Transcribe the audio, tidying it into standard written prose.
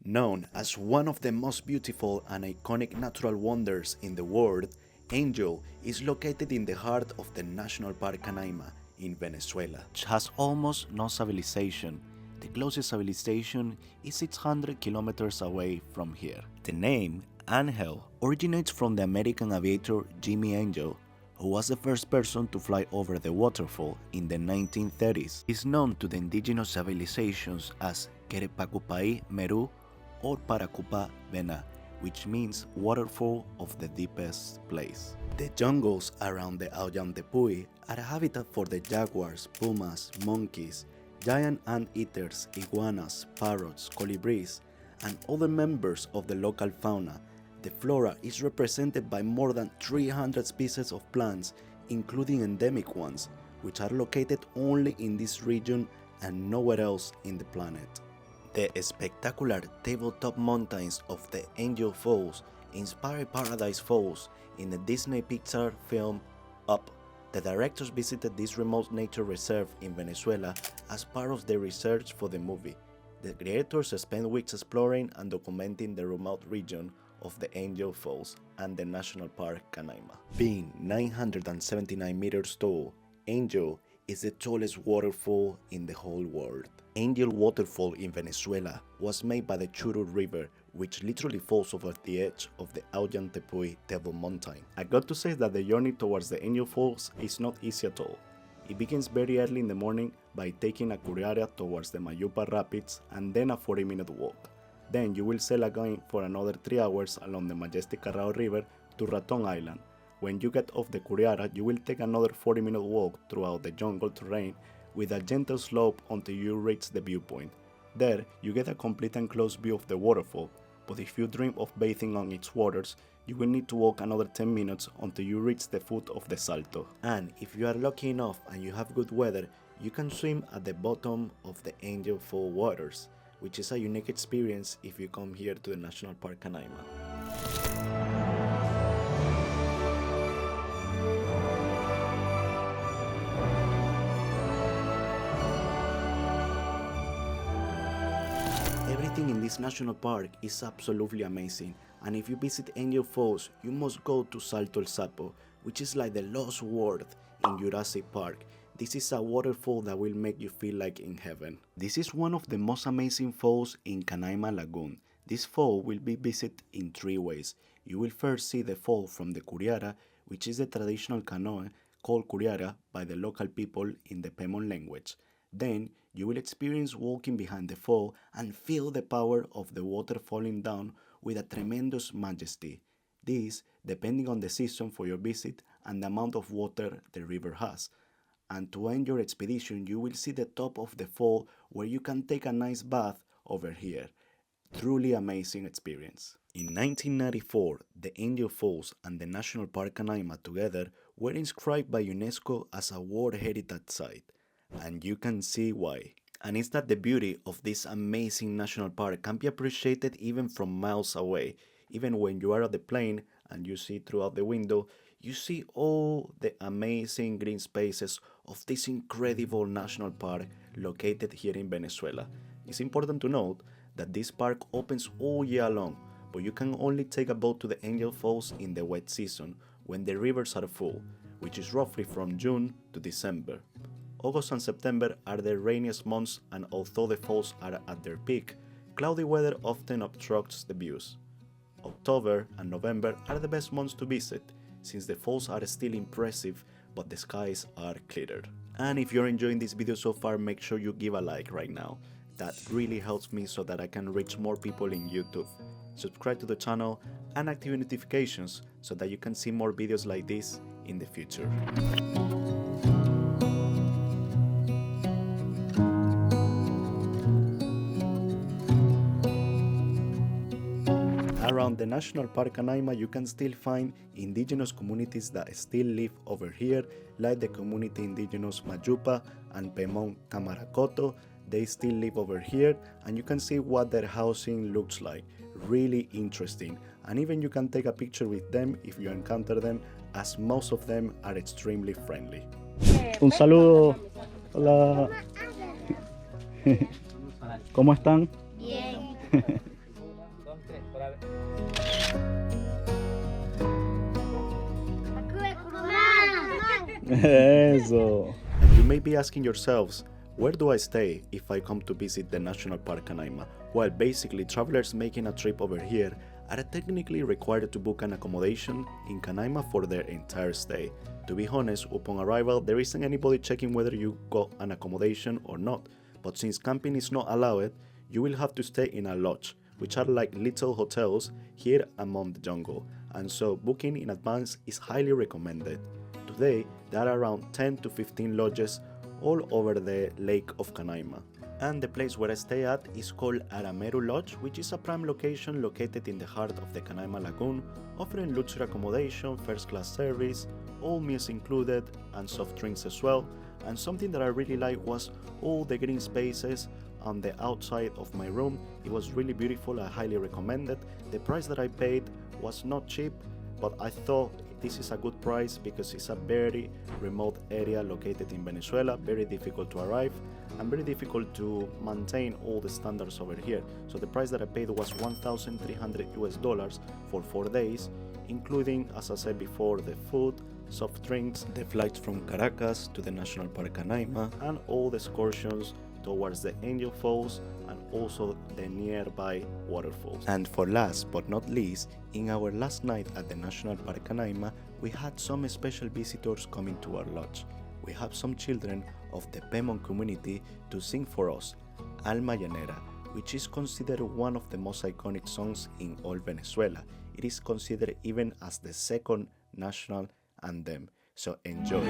Known as one of the most beautiful and iconic natural wonders in the world, Angel is located in the heart of the National Park Canaima in Venezuela, which has almost no civilization. The closest civilization is 600 kilometers away from here. The name Angel originates from the American aviator Jimmy Angel, who was the first person to fly over the waterfall in the 1930s. He is known to the indigenous civilizations as Querepacupai Meru or Paracupa Vena, which means waterfall of the deepest place. The jungles around the Ollantaytambo are a habitat for the jaguars, pumas, monkeys, giant anteaters, iguanas, parrots, colibris, and other members of the local fauna. The flora is represented by more than 300 species of plants, including endemic ones, which are located only in this region and nowhere else in the planet. The spectacular tabletop mountains of the Angel Falls inspired Paradise Falls in the Disney Pixar film Up. The directors visited this remote nature reserve in Venezuela as part of their research for the movie. The creators spent weeks exploring and documenting the remote region of the Angel Falls and the National Park Canaima. Being 979 meters tall, Angel is the tallest waterfall in the whole world. Angel Waterfall in Venezuela was made by the Churu River, which literally falls over the edge of the Ollantaytambo Table Mountain. I got to say that the journey towards the Angel Falls is not easy at all. It begins very early in the morning by taking a curiara towards the Mayupa Rapids and then a 40-minute walk. Then you will sail again for another 3 hours along the majestic Carrao River to Raton Island. When you get off the curiara, you will take another 40-minute walk throughout the jungle terrain with a gentle slope until you reach the viewpoint. There, you get a complete and close view of the waterfall, but if you dream of bathing on its waters, you will need to walk another 10 minutes until you reach the foot of the Salto. And if you are lucky enough and you have good weather, you can swim at the bottom of the Angel Fall waters, which is a unique experience if you come here to the National Park Canaima. Everything in this national park is absolutely amazing, and if you visit Angel Falls, you must go to Salto El Sapo, which is like the lost world in Jurassic Park. This is a waterfall that will make you feel like in heaven. This is one of the most amazing falls in Canaima Lagoon. This fall will be visited in 3 ways. You will first see the fall from the curiara, which is the traditional canoe called curiara by the local people in the Pemon language. Then you will experience walking behind the fall and feel the power of the water falling down with a tremendous majesty. This depending on the season for your visit and the amount of water the river has. And to end your expedition, you will see the top of the fall where you can take a nice bath over here. Truly amazing experience. In 1994, the Angel Falls and the National Park Canaima together were inscribed by UNESCO as a World Heritage Site. And you can see why. And it's that the beauty of this amazing national park can be appreciated even from miles away. Even when you are at the plane and you see throughout the window, you see all the amazing green spaces of this incredible national park located here in Venezuela. It's important to note that this park opens all year long, but you can only take a boat to the Angel Falls in the wet season when the rivers are full, which is roughly from June to December. August and September are the rainiest months, and although the falls are at their peak, cloudy weather often obstructs the views. October and November are the best months to visit, since the falls are still impressive but the skies are clearer. And if you're enjoying this video so far, make sure you give a like right now. That really helps me so that I can reach more people in YouTube. Subscribe to the channel and activate notifications so that you can see more videos like this in the future. Around the National Park Canaima, you can still find indigenous communities that still live over here, like the community indigenous Mayupa and Pemon Camaracoto. They still live over here, and you can see what their housing looks like. Really interesting. And even you can take a picture with them if you encounter them, as most of them are extremely friendly. Un saludo. Hola. ¿Cómo están? Bien. Eso. And you may be asking yourselves, where do I stay if I come to visit the National Park Canaima? Well, basically, travelers making a trip over here are technically required to book an accommodation in Canaima for their entire stay. To be honest, upon arrival, there isn't anybody checking whether you got an accommodation or not, but since camping is not allowed, you will have to stay in a lodge, which are like little hotels here among the jungle, and so booking in advance is highly recommended. Today, there are around 10 to 15 lodges all over the lake of Canaima. And the place where I stay at is called Arameru Lodge, which is a prime location located in the heart of the Canaima Lagoon, offering luxury accommodation, first-class service, all meals included, and soft drinks as well. And something that I really liked was all the green spaces on the outside of my room. It was really beautiful. I highly recommend it. The price that I paid was not cheap, but I thought this is a good price because it's a very remote area located in Venezuela, very difficult to arrive and very difficult to maintain all the standards over here. So the price that I paid was $1,300 for 4 days, including, as I said before, the food, soft drinks, the flights from Caracas to the National Park Canaima, and all the excursions towards the Angel Falls and also the nearby waterfalls. And for last but not least, in our last night at the National Park Canaima, we had some special visitors coming to our lodge. We have some children of the Pemon community to sing for us, Alma Llanera, which is considered one of the most iconic songs in all Venezuela. It is considered even as the second national anthem. So enjoy.